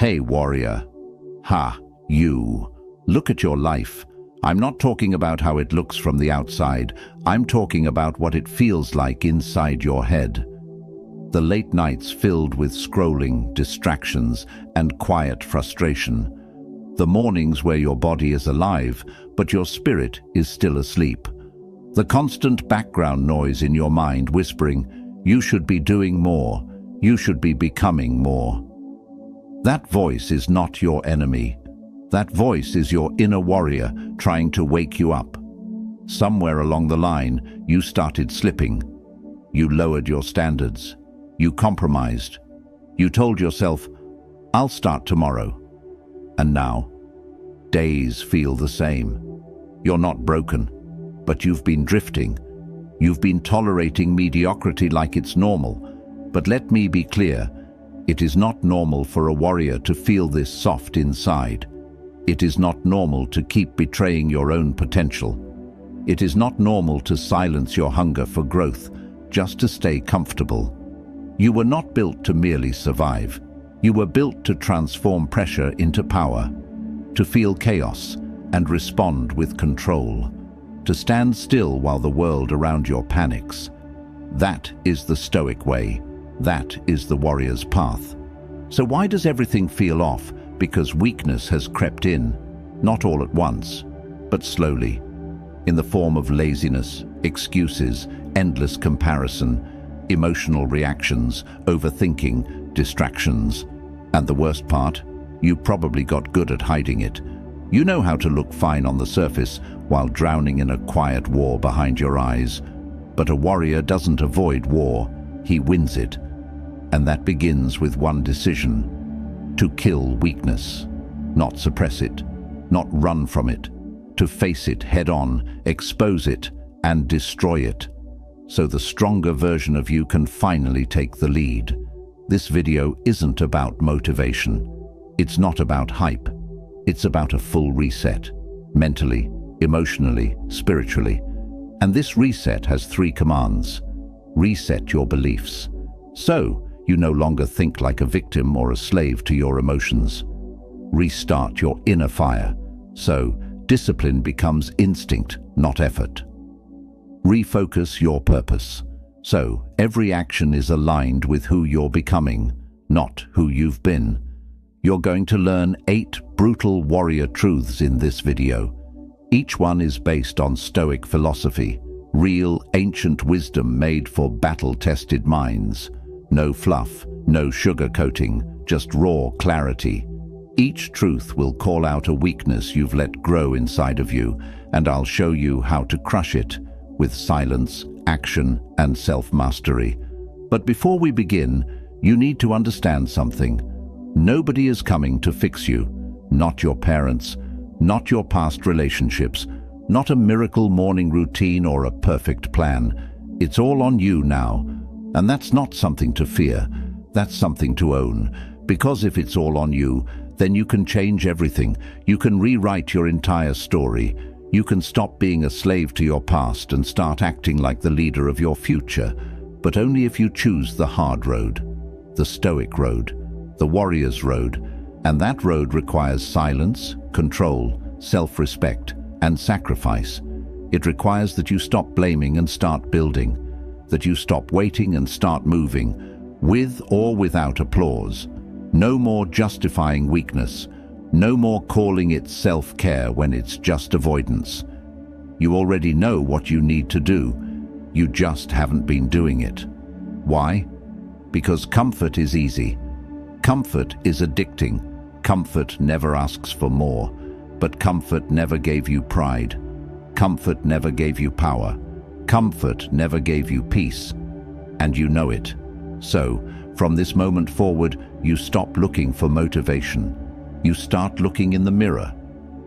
Hey, warrior. Ha, you. Look at your life. I'm not talking about how it looks from the outside. I'm talking about what it feels like inside your head. The late nights filled with scrolling, distractions, and quiet frustration. The mornings where your body is alive, but your spirit is still asleep. The constant background noise in your mind whispering, you should be doing more, you should be becoming more. That voice is not your enemy. That voice is your inner warrior trying to wake you up. Somewhere along the line, you started slipping. You lowered your standards. You compromised. You told yourself, I'll start tomorrow. And now, days feel the same. You're not broken, but you've been drifting. You've been tolerating mediocrity like it's normal. But let me be clear, it is not normal for a warrior to feel this soft inside. It is not normal to keep betraying your own potential. It is not normal to silence your hunger for growth just to stay comfortable. You were not built to merely survive. You were built to transform pressure into power, to feel chaos and respond with control, to stand still while the world around you panics. That is the stoic way. That is the warrior's path. So why does everything feel off? Because weakness has crept in, not all at once, but slowly, in the form of laziness, excuses, endless comparison, emotional reactions, overthinking, distractions. And the worst part, you probably got good at hiding it. You know how to look fine on the surface while drowning in a quiet war behind your eyes. But a warrior doesn't avoid war, he wins it. And that begins with one decision: to kill weakness, not suppress it, not run from it, to face it head on, expose it, and destroy it, so the stronger version of you can finally take the lead. This video isn't about motivation. It's not about hype. It's about a full reset, mentally, emotionally, spiritually. And this reset has 3 commands. Reset your beliefs. So, you no longer think like a victim or a slave to your emotions. Restart your inner fire. So, discipline becomes instinct, not effort. Refocus your purpose. So, every action is aligned with who you're becoming, not who you've been. You're going to learn 8 brutal warrior truths in this video. Each one is based on Stoic philosophy, real ancient wisdom made for battle-tested minds. No fluff, no sugarcoating, just raw clarity. Each truth will call out a weakness you've let grow inside of you, and I'll show you how to crush it with silence, action, and self-mastery. But before we begin, you need to understand something. Nobody is coming to fix you. Not your parents, not your past relationships, not a miracle morning routine or a perfect plan. It's all on you now. And that's not something to fear. That's something to own. Because if it's all on you, then you can change everything. You can rewrite your entire story. You can stop being a slave to your past and start acting like the leader of your future. But only if you choose the hard road, the Stoic road, the warrior's road. And that road requires silence, control, self-respect, and sacrifice. It requires that you stop blaming and start building, that you stop waiting and start moving, with or without applause. No more justifying weakness. No more calling it self-care when it's just avoidance. You already know what you need to do. You just haven't been doing it. Why? Because comfort is easy. Comfort is addicting. Comfort never asks for more. But comfort never gave you pride. Comfort never gave you power. Comfort never gave you peace. And you know it. So, from this moment forward, you stop looking for motivation. You start looking in the mirror.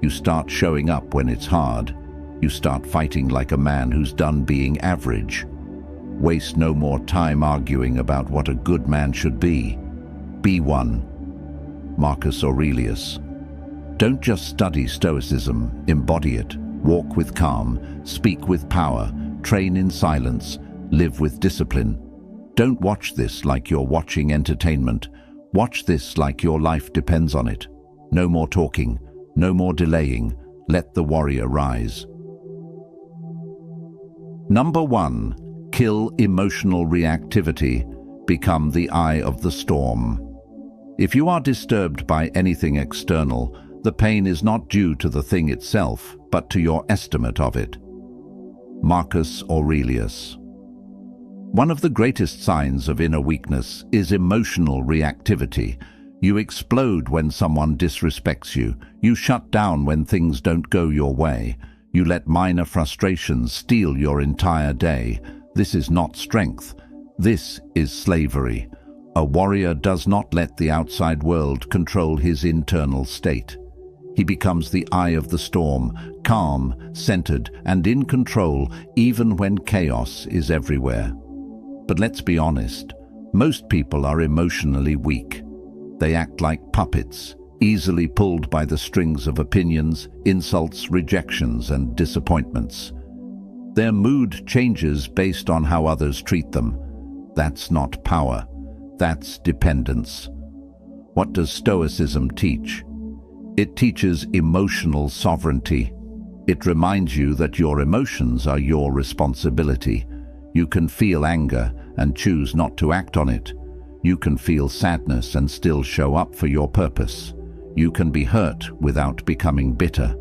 You start showing up when it's hard. You start fighting like a man who's done being average. Waste no more time arguing about what a good man should be. Be one. Marcus Aurelius. Don't just study Stoicism, embody it. Walk with calm, speak with power, train in silence, live with discipline. Don't watch this like you're watching entertainment. Watch this like your life depends on it. No more talking, no more delaying. Let the warrior rise. Number 1. Kill emotional reactivity. Become the eye of the storm. If you are disturbed by anything external, the pain is not due to the thing itself, but to your estimate of it. Marcus Aurelius. One of the greatest signs of inner weakness is emotional reactivity. You explode when someone disrespects you. You shut down when things don't go your way. You let minor frustrations steal your entire day. This is not strength. This is slavery. A warrior does not let the outside world control his internal state. He becomes the eye of the storm, calm, centered, and in control even when chaos is everywhere. But let's be honest, most people are emotionally weak. They act like puppets, easily pulled by the strings of opinions, insults, rejections, and disappointments. Their mood changes based on how others treat them. That's not power. That's dependence. What does Stoicism teach? It teaches emotional sovereignty. It reminds you that your emotions are your responsibility. You can feel anger and choose not to act on it. You can feel sadness and still show up for your purpose. You can be hurt without becoming bitter.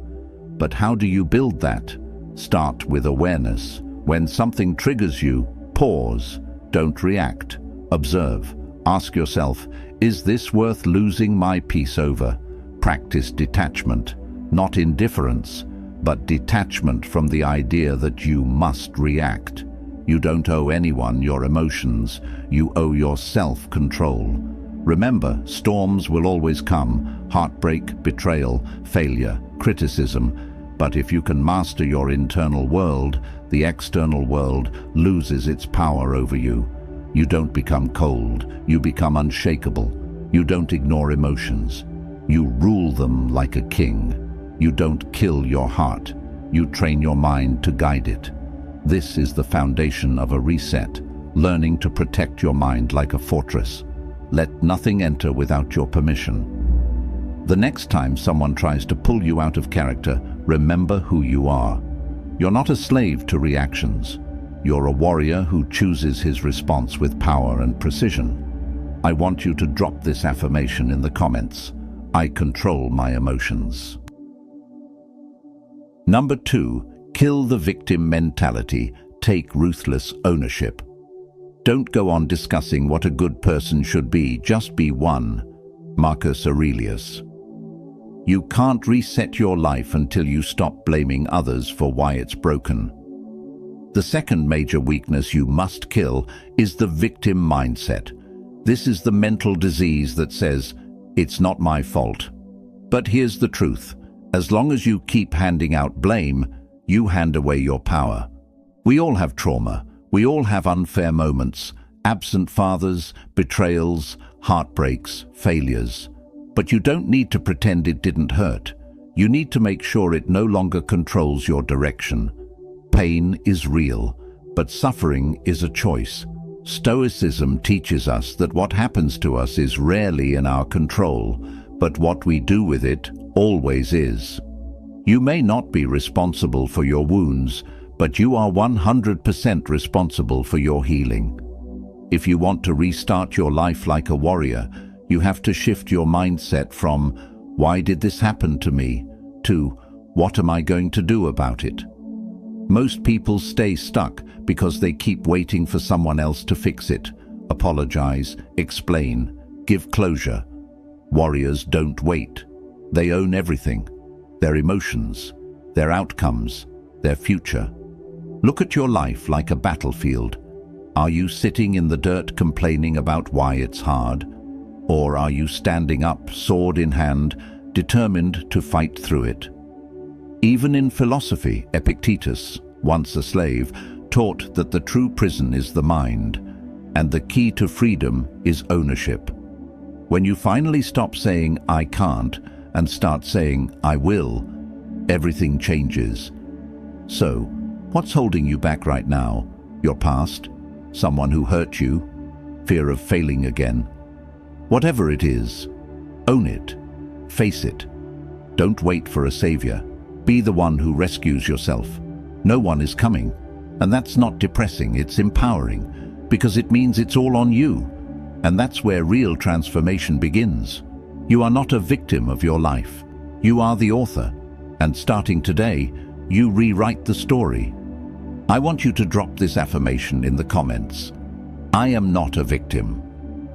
But how do you build that? Start with awareness. When something triggers you, pause. Don't react. Observe. Ask yourself, is this worth losing my peace over? Practice detachment, not indifference, but detachment from the idea that you must react. You don't owe anyone your emotions. You owe yourself control. Remember, storms will always come: heartbreak, betrayal, failure, criticism. But if you can master your internal world, the external world loses its power over you. You don't become cold. You become unshakable. You don't ignore emotions. You rule them like a king. You don't kill your heart. You train your mind to guide it. This is the foundation of a reset, learning to protect your mind like a fortress. Let nothing enter without your permission. The next time someone tries to pull you out of character, remember who you are. You're not a slave to reactions. You're a warrior who chooses his response with power and precision. I want you to drop this affirmation in the comments. I control my emotions. Number 2, kill the victim mentality. Take ruthless ownership. Don't go on discussing what a good person should be. Just be one. Marcus Aurelius. You can't reset your life until you stop blaming others for why it's broken. The second major weakness you must kill is the victim mindset. This is the mental disease that says, "It's not my fault." But here's the truth. As long as you keep handing out blame, you hand away your power. We all have trauma. We all have unfair moments, absent fathers, betrayals, heartbreaks, failures. But you don't need to pretend it didn't hurt. You need to make sure it no longer controls your direction. Pain is real, but suffering is a choice. Stoicism teaches us that what happens to us is rarely in our control, but what we do with it always is. You may not be responsible for your wounds, but you are 100% responsible for your healing. If you want to restart your life like a warrior, you have to shift your mindset from "Why did this happen to me?" to "What am I going to do about it?" Most people stay stuck because they keep waiting for someone else to fix it, apologize, explain, give closure. Warriors don't wait. They own everything: their emotions, their outcomes, their future. Look at your life like a battlefield. Are you sitting in the dirt complaining about why it's hard? Or are you standing up, sword in hand, determined to fight through it? Even in philosophy, Epictetus, once a slave, taught that the true prison is the mind, and the key to freedom is ownership. When you finally stop saying "I can't" and start saying "I will," everything changes. So, what's holding you back right now? Your past? Someone who hurt you? Fear of failing again? Whatever it is, own it, face it. Don't wait for a savior. Be the one who rescues yourself. No one is coming, and that's not depressing, it's empowering, because it means it's all on you, and that's where real transformation begins. You are not a victim of your life. You are the author, and starting today, you rewrite the story. I want you to drop this affirmation in the comments. I am not a victim.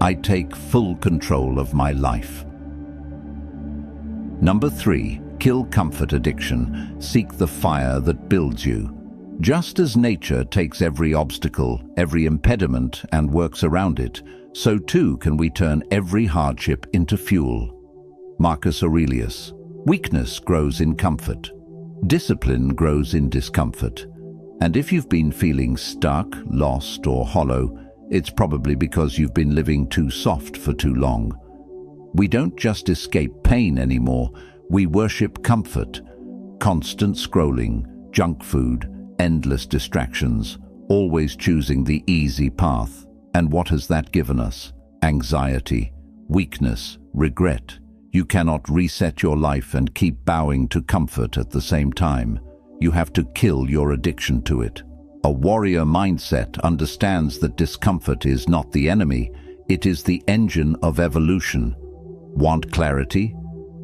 I take full control of my life. Number 3, kill comfort addiction. Seek the fire that builds you. Just as nature takes every obstacle, every impediment, and works around it, so too can we turn every hardship into fuel. Marcus Aurelius. Weakness grows in comfort. Discipline grows in discomfort. And if you've been feeling stuck, lost, or hollow, it's probably because you've been living too soft for too long. We don't just escape pain anymore, we worship comfort. Constant scrolling, junk food, endless distractions, always choosing the easy path. And what has that given us? Anxiety, weakness, regret. You cannot reset your life and keep bowing to comfort at the same time. You have to kill your addiction to it. A warrior mindset understands that discomfort is not the enemy, it is the engine of evolution. Want clarity?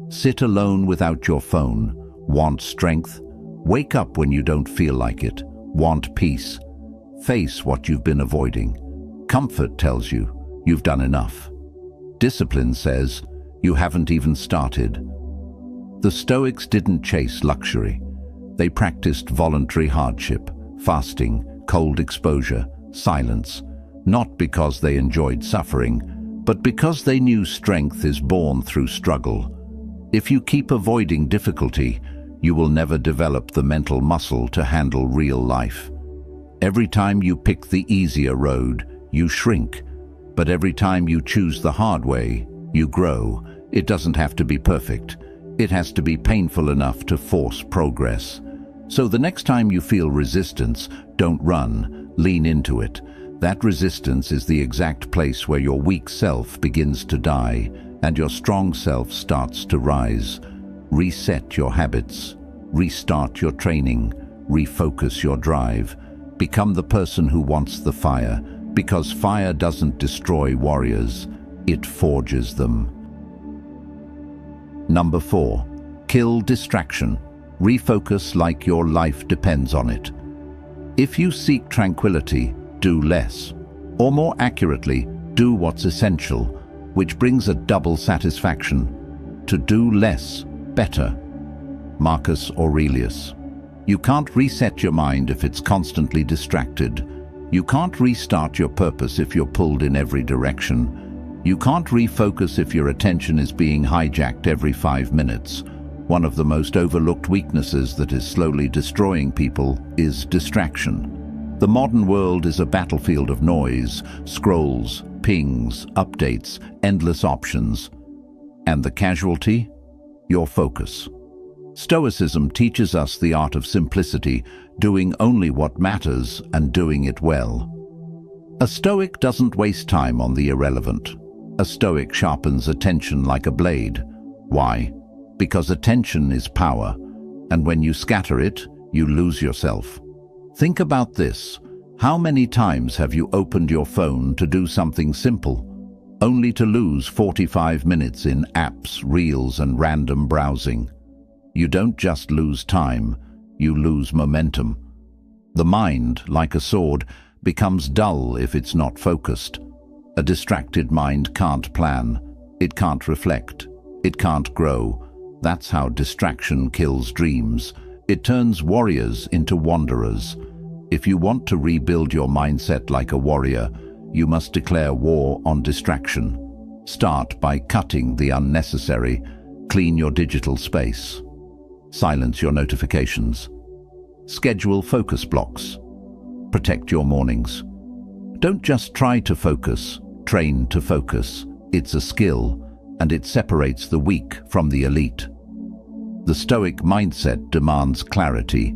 Sit alone without your phone. Want strength? Wake up when you don't feel like it. Want peace? Face what you've been avoiding. Comfort tells you you've done enough. Discipline says you haven't even started. The Stoics didn't chase luxury. They practiced voluntary hardship, fasting, cold exposure, silence, not because they enjoyed suffering, but because they knew strength is born through struggle. If you keep avoiding difficulty, you will never develop the mental muscle to handle real life. Every time you pick the easier road, you shrink, but every time you choose the hard way, you grow. It doesn't have to be perfect. It has to be painful enough to force progress. So the next time you feel resistance, don't run, lean into it. That resistance is the exact place where your weak self begins to die and your strong self starts to rise. Reset your habits, restart your training, refocus your drive. Become the person who wants the fire, because fire doesn't destroy warriors, it forges them. Number 4, kill distraction. Refocus like your life depends on it. If you seek tranquility, do less. Or more accurately, do what's essential, which brings a double satisfaction. To do less, better. Marcus Aurelius. You can't reset your mind if it's constantly distracted. You can't restart your purpose if you're pulled in every direction. You can't refocus if your attention is being hijacked every 5 minutes. One of the most overlooked weaknesses that is slowly destroying people is distraction. The modern world is a battlefield of noise, scrolls, pings, updates, endless options. And the casualty? Your focus. Stoicism teaches us the art of simplicity, doing only what matters and doing it well. A Stoic doesn't waste time on the irrelevant. A Stoic sharpens attention like a blade. Why? Because attention is power, and when you scatter it, you lose yourself. Think about this. How many times have you opened your phone to do something simple, only to lose 45 minutes in apps, reels, and random browsing? You don't just lose time, you lose momentum. The mind, like a sword, becomes dull if it's not focused. A distracted mind can't plan, it can't reflect, it can't grow. That's how distraction kills dreams. It turns warriors into wanderers. If you want to rebuild your mindset like a warrior, you must declare war on distraction. Start by cutting the unnecessary. Clean your digital space. Silence your notifications. Schedule focus blocks. Protect your mornings. Don't just try to focus, train to focus. It's a skill, and it separates the weak from the elite. The Stoic mindset demands clarity,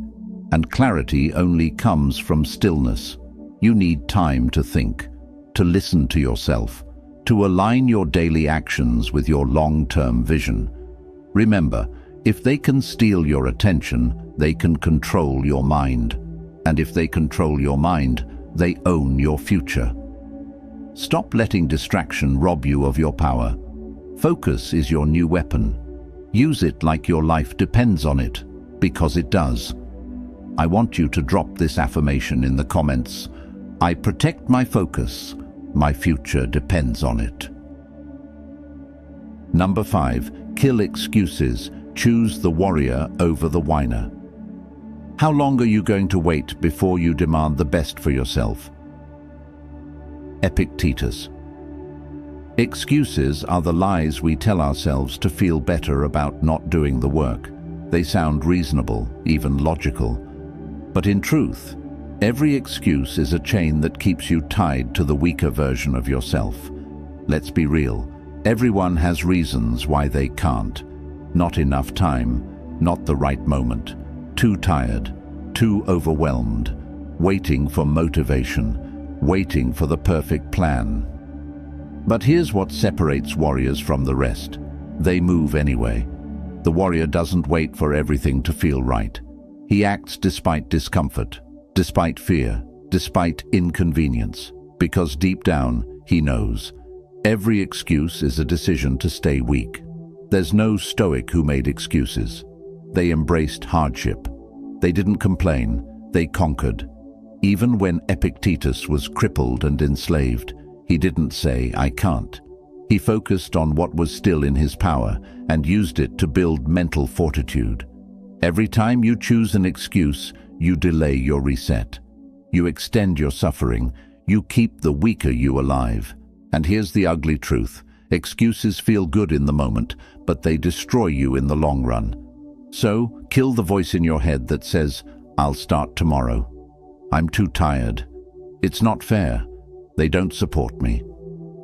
and clarity only comes from stillness. You need time to think, to listen to yourself, to align your daily actions with your long-term vision. Remember, if they can steal your attention, they can control your mind. And if they control your mind, they own your future. Stop letting distraction rob you of your power. Focus is your new weapon. Use it like your life depends on it, because it does. I want you to drop this affirmation in the comments. I protect my focus. My future depends on it. Number 5. Kill excuses. Choose the warrior over the whiner. How long are you going to wait before you demand the best for yourself? Epictetus. Excuses are the lies we tell ourselves to feel better about not doing the work. They sound reasonable, even logical. But in truth, every excuse is a chain that keeps you tied to the weaker version of yourself. Let's be real. Everyone has reasons why they can't. Not enough time, not the right moment, too tired, too overwhelmed, waiting for motivation, waiting for the perfect plan. But here's what separates warriors from the rest. They move anyway. The warrior doesn't wait for everything to feel right. He acts despite discomfort, despite fear, despite inconvenience, because deep down, he knows. Every excuse is a decision to stay weak. There's no stoic who made excuses. They embraced hardship. They didn't complain, they conquered. Even when Epictetus was crippled and enslaved, he didn't say, "I can't." He focused on what was still in his power and used it to build mental fortitude. Every time you choose an excuse, you delay your reset. You extend your suffering. You keep the weaker you alive. And here's the ugly truth. Excuses feel good in the moment, but they destroy you in the long run. So, kill the voice in your head that says, "I'll start tomorrow. I'm too tired. It's not fair. They don't support me."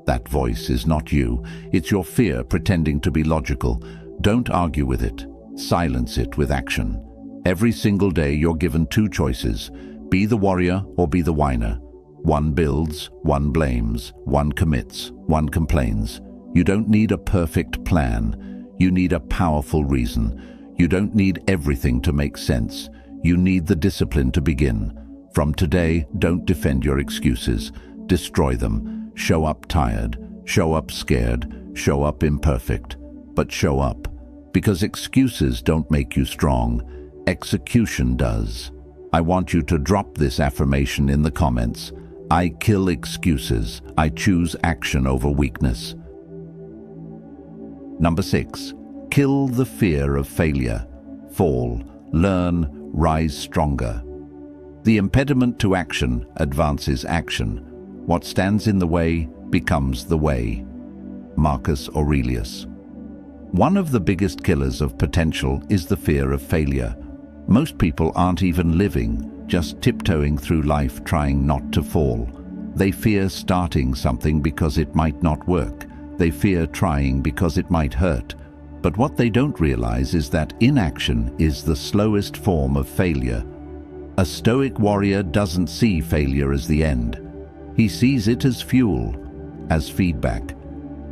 That voice is not you. It's your fear pretending to be logical. Don't argue with it. Silence it with action. Every single day you're given two choices. Be the warrior or be the whiner. One builds, one blames, one commits, one complains. You don't need a perfect plan. You need a powerful reason. You don't need everything to make sense. You need the discipline to begin. From today, don't defend your excuses. Destroy them. Show up tired. Show up scared. Show up imperfect. But show up. Because excuses don't make you strong. Execution does. I want you to drop this affirmation in the comments. I kill excuses. I choose action over weakness. Number 6. Kill the fear of failure. Fall, learn, rise stronger. The impediment to action advances action. What stands in the way becomes the way. Marcus Aurelius. One of the biggest killers of potential is the fear of failure. Most people aren't even living, just tiptoeing through life trying not to fall. They fear starting something because it might not work. They fear trying because it might hurt. But what they don't realize is that inaction is the slowest form of failure. A stoic warrior doesn't see failure as the end. He sees it as fuel, as feedback,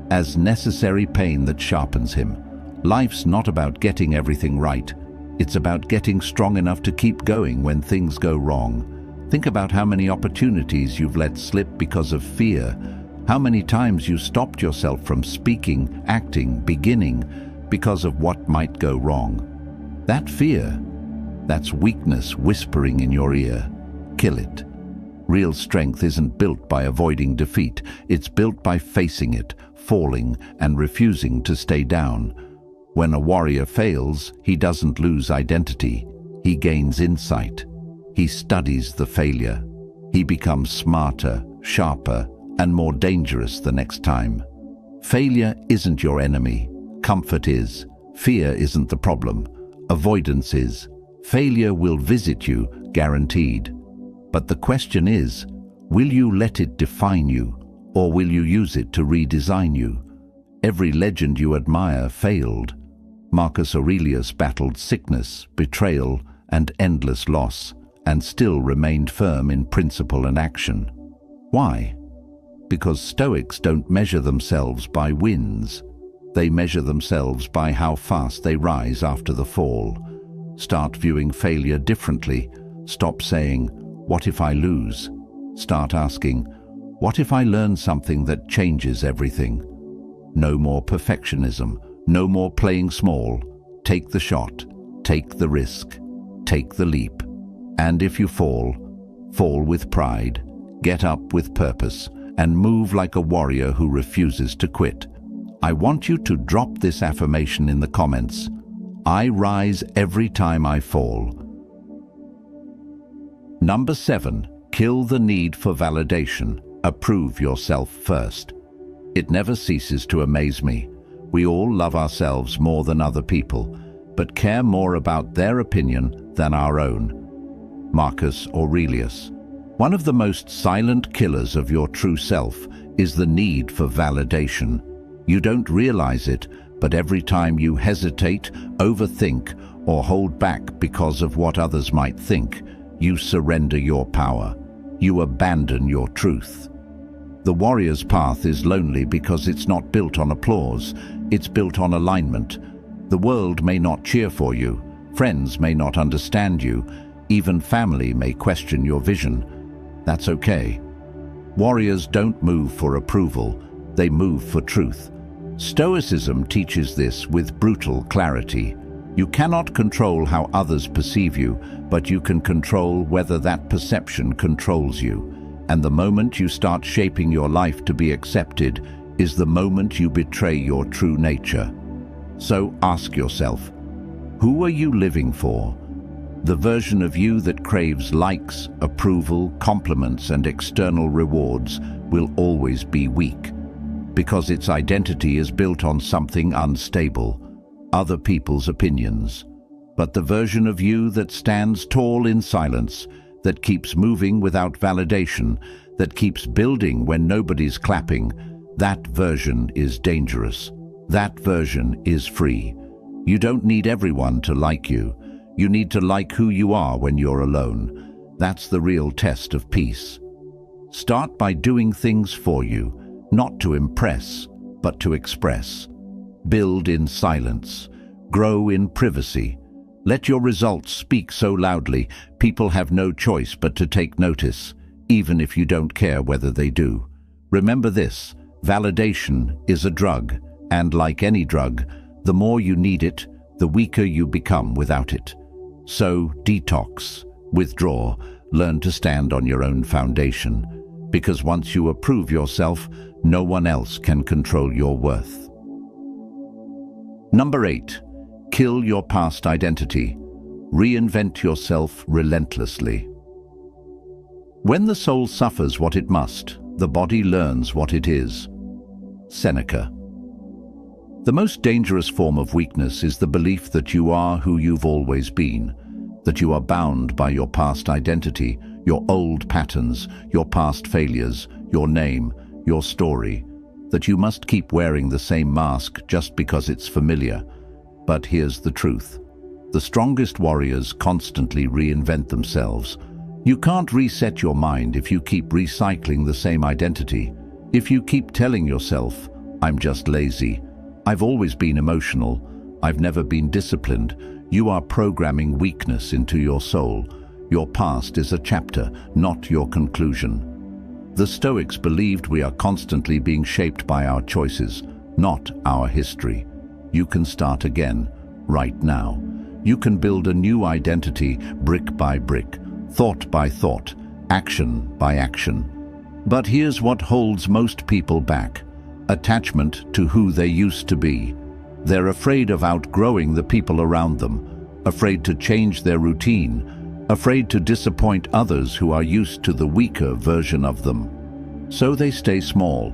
as necessary pain that sharpens him. Life's not about getting everything right. It's about getting strong enough to keep going when things go wrong. Think about how many opportunities you've let slip because of fear. How many times you stopped yourself from speaking, acting, beginning because of what might go wrong. That fear, that's weakness whispering in your ear. Kill it. Real strength isn't built by avoiding defeat. It's built by facing it, falling, and refusing to stay down. When a warrior fails, he doesn't lose identity. He gains insight. He studies the failure. He becomes smarter, sharper, and more dangerous the next time. Failure isn't your enemy. Comfort is. Fear isn't the problem. Avoidance is. Failure will visit you, guaranteed. But the question is, will you let it define you, or will you use it to redesign you? Every legend you admire failed. Marcus Aurelius battled sickness, betrayal, and endless loss, and still remained firm in principle and action. Why? Because Stoics don't measure themselves by wins. They measure themselves by how fast they rise after the fall. Start viewing failure differently. Stop saying, "What if I lose?" Start asking, "What if I learn something that changes everything?" No more perfectionism. No more playing small. Take the shot. Take the risk. Take the leap. And if you fall, fall with pride. Get up with purpose and move like a warrior who refuses to quit. I want you to drop this affirmation in the comments. I rise every time I fall. Number 7. Kill the need for validation. Approve yourself first. It never ceases to amaze me. We all love ourselves more than other people, but care more about their opinion than our own. Marcus Aurelius. One of the most silent killers of your true self is the need for validation. You don't realize it, but every time you hesitate, overthink, or hold back because of what others might think, you surrender your power. You abandon your truth. The warrior's path is lonely because it's not built on applause. It's built on alignment. The world may not cheer for you. Friends may not understand you. Even family may question your vision. That's okay. Warriors don't move for approval. They move for truth. Stoicism teaches this with brutal clarity. You cannot control how others perceive you, but you can control whether that perception controls you. And the moment you start shaping your life to be accepted is the moment you betray your true nature. So ask yourself, who are you living for? The version of you that craves likes, approval, compliments, and external rewards will always be weak, because its identity is built on something unstable, other people's opinions. But the version of you that stands tall in silence, that keeps moving without validation, that keeps building when nobody's clapping, that version is dangerous. That version is free. You don't need everyone to like you. You need to like who you are when you're alone. That's the real test of peace. Start by doing things for you, not to impress, but to express. Build in silence. Grow in privacy. Let your results speak so loudly, people have no choice but to take notice, even if you don't care whether they do. Remember this, validation is a drug, and like any drug, the more you need it, the weaker you become without it. So detox, withdraw, learn to stand on your own foundation, because once you approve yourself, no one else can control your worth. Number 8. Kill your past identity. Reinvent yourself relentlessly. When the soul suffers what it must, the body learns what it is. Seneca. The most dangerous form of weakness is the belief that you are who you've always been, that you are bound by your past identity, your old patterns, your past failures, your name, your story, that you must keep wearing the same mask just because it's familiar. But here's the truth. The strongest warriors constantly reinvent themselves. You can't reset your mind if you keep recycling the same identity. If you keep telling yourself, "I'm just lazy. I've always been emotional. I've never been disciplined," you are programming weakness into your soul. Your past is a chapter, not your conclusion. The Stoics believed we are constantly being shaped by our choices, not our history. You can start again, right now. You can build a new identity brick by brick, thought by thought, action by action. But here's what holds most people back: attachment to who they used to be. They're afraid of outgrowing the people around them, afraid to change their routine, afraid to disappoint others who are used to the weaker version of them. So they stay small,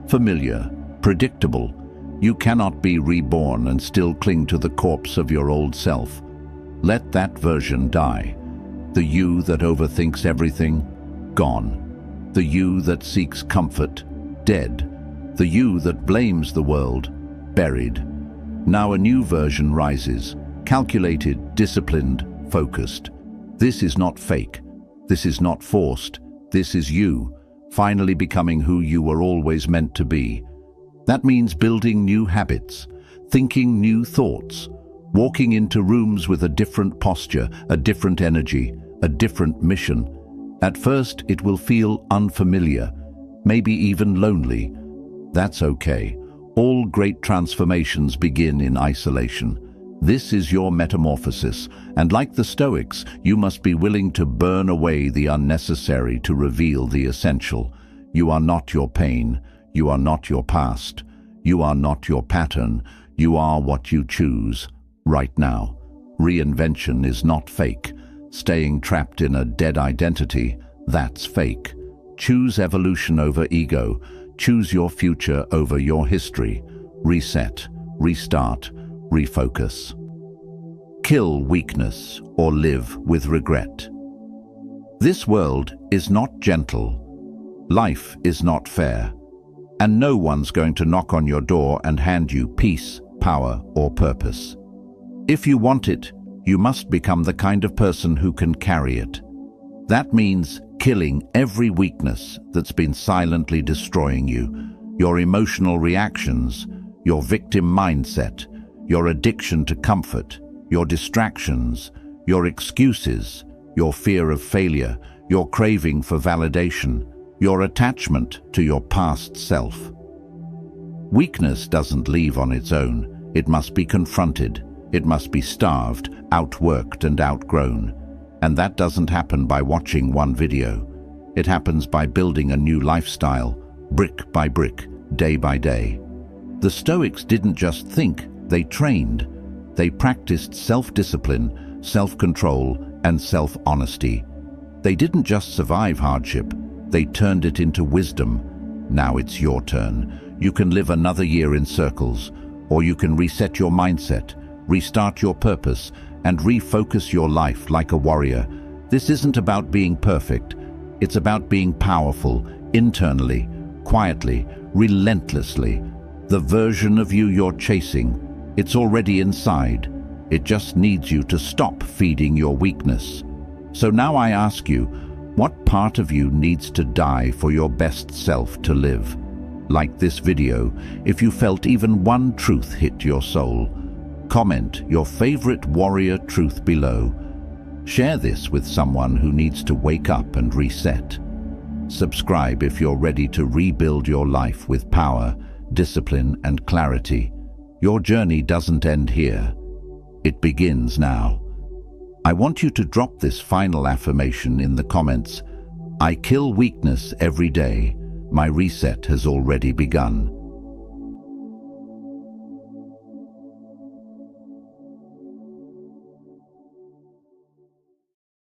familiar, predictable. You cannot be reborn and still cling to the corpse of your old self. Let that version die. The you that overthinks everything, gone. The you that seeks comfort, dead. The you that blames the world, buried. Now a new version rises, calculated, disciplined, focused. This is not fake. This is not forced. This is you. finally becoming who you were always meant to be. That means building new habits, thinking new thoughts, walking into rooms with a different posture, a different energy, a different mission. At first, it will feel unfamiliar, maybe even lonely. That's okay. All great transformations begin in isolation. This is your metamorphosis, and like the Stoics, you must be willing to burn away the unnecessary to reveal the essential. You are not your pain. You are not your past. You are not your pattern. You are what you choose right now. Reinvention is not fake. Staying trapped in a dead identity, that's fake. Choose evolution over ego. Choose your future over your history. Reset, restart, refocus. Kill weakness or live with regret. This world is not gentle. Life is not fair. And no one's going to knock on your door and hand you peace, power, or purpose. If you want it, you must become the kind of person who can carry it. That means killing every weakness that's been silently destroying you, your emotional reactions, your victim mindset, your addiction to comfort, your distractions, your excuses, your fear of failure, your craving for validation, your attachment to your past self. Weakness doesn't leave on its own. It must be confronted. It must be starved, outworked, and outgrown. And that doesn't happen by watching one video. It happens by building a new lifestyle, brick by brick, day by day. The Stoics didn't just think, they trained. They practiced self-discipline, self-control, and self-honesty. They didn't just survive hardship, they turned it into wisdom. Now it's your turn. You can live another year in circles, or you can reset your mindset, restart your purpose, and refocus your life like a warrior. This isn't about being perfect. It's about being powerful, internally, quietly, relentlessly. The version of you you're chasing, it's already inside. It just needs you to stop feeding your weakness. So now I ask you, what part of you needs to die for your best self to live? Like this video, if you felt even one truth hit your soul, comment your favorite warrior truth below. Share this with someone who needs to wake up and reset. Subscribe if you're ready to rebuild your life with power, discipline, and clarity. Your journey doesn't end here. It begins now. I want you to drop this final affirmation in the comments. I kill weakness every day. My reset has already begun.